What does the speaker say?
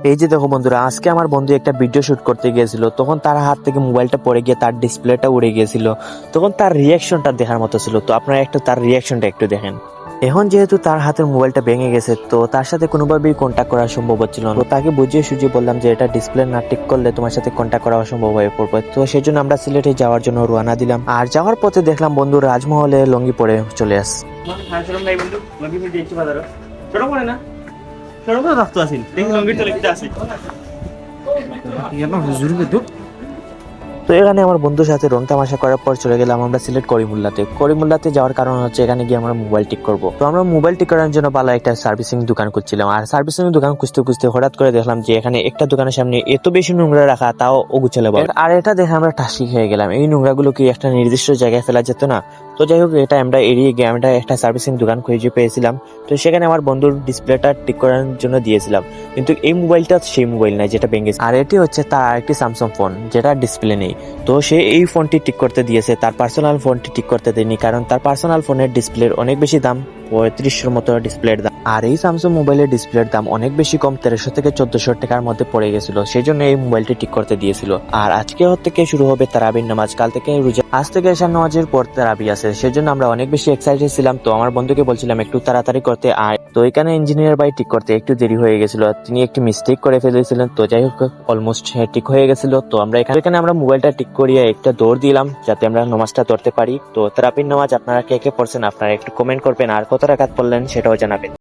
এই যে দেখো বন্ধুরা, আজকে আমার বন্ধু একটা ভিডিও শুট করতে গিয়েছিল, তখন তার হাত থেকে মোবাইলটা পড়ে গিয়ে তার ডিসপ্লেটা উড়ে গিয়েছিল। তখন তার রিয়াকশনটা দেখার মতো ছিল, তো আপনারা একটু তার রিয়াকশনটা একটু দেখেন। এখন যেহেতু তার হাতের মোবাইলটা ভেঙে গেছে, তো তার সাথে কোনোভাবেই কন্ট্যাক্ট করা সম্ভব হচ্ছিল না। তো তাকে বুঝিয়ে সুঝিয়ে বললাম যে এটা ডিসপ্লে না ঠিক করলে তোমার সাথে কন্ট্যাক্ট করা অসম্ভব হয়ে পড়বে। তো সেই জন্য আমরা সিলেটে যাওয়ার জন্য রওনা দিলাম, আর যাওয়ার পথে দেখলাম বন্ধু রাজমহলে লঙ্গি পরে চলে আস। তো এখানে আমার বন্ধুর সাথে রং তামাশা করার পর চলে গেলাম আমরা সিলেট করিমুল্লাতে যাওয়ার কারণ হচ্ছে এখানে গিয়ে আমরা মোবাইল ঠিক করবো। তো আমরা মোবাইল ঠিক করার জন্য ভালো একটা সার্ভিসিং দোকান খুঁজছিলাম, আর সার্ভিসিং দোকান খুঁজতে খুঁজতে হঠাৎ করে দেখলাম যে এখানে একটা দোকানের সামনে এত বেশি নোংরা রাখা, তাও অগুছালো। আর এটা দেখে আমরা টাসি হয়ে গেলাম, এই নোংরাগুলো কি একটা নির্দিষ্ট জায়গায় ফেলা যেত না? তো যাই হোক, এটা আমরা এড়িয়ে গিয়ে আমরা একটা সার্ভিসিং দোকান খুঁজে পেয়েছিলাম। তো সেখানে আমার বন্ধুর ডিসপ্লেটা ঠিক করার জন্য দিয়েছিলাম, কিন্তু এই মোবাইলটা সেই মোবাইল নাই যেটা ভেঙেছে, আর এটি হচ্ছে তার আরেকটি স্যামসাং ফোন যেটা ডিসপ্লে নেই। তো সে এই ফোনটি ঠিক করতে দিয়েছে, তার পার্সোনাল ফোনটি ঠিক করতে দেয়নি, কারণ তার পার্সোনাল ফোনের ডিসপ্লের অনেক বেশি দাম, 3500 মতো ডিসপ্লের দাম। আর এই স্যামসাং মোবাইলের ডিসপ্লের দাম অনেক বেশি কম, 1300 থেকে 1400 টাকার মধ্যে পড়ে গেছিল। সেই জন্য এই মোবাইলটি ঠিক করতে দিয়েছিল। আর আজকে থেকে শুরু হবে তারাবির নামাজ, কাল থেকে রোজা, আজ থেকে এশার নামাজের পর তারাবি আছে। সেজন্য আমরা অনেক বেশি এক্সাইটেড ছিলাম। তো আমার বন্ধুকে বলছিলাম একটু তাড়াতাড়ি করতে আয়। তো এখানে ইঞ্জিনিয়ার ভাই ঠিক করতে একটু দেরি হয়ে গেছিল, তিনি একটু মিস্টেক করে ফেলেছিলেন। তো যাই হোক, অলমোস্ট ঠিক হয়ে গেছিল। তো আমরা এখানে আমরা মোবাইলটা ঠিক করিয়ে একটা দৌড় দিলাম যাতে আমরা নামাজটা ধরতে পারি। তো তারাবির নামাজ আপনারা কে কে পড়ছেন আপনারা একটু কমেন্ট করবেন, আর কত রাকাত পড়লেন সেটাও জানাবেন।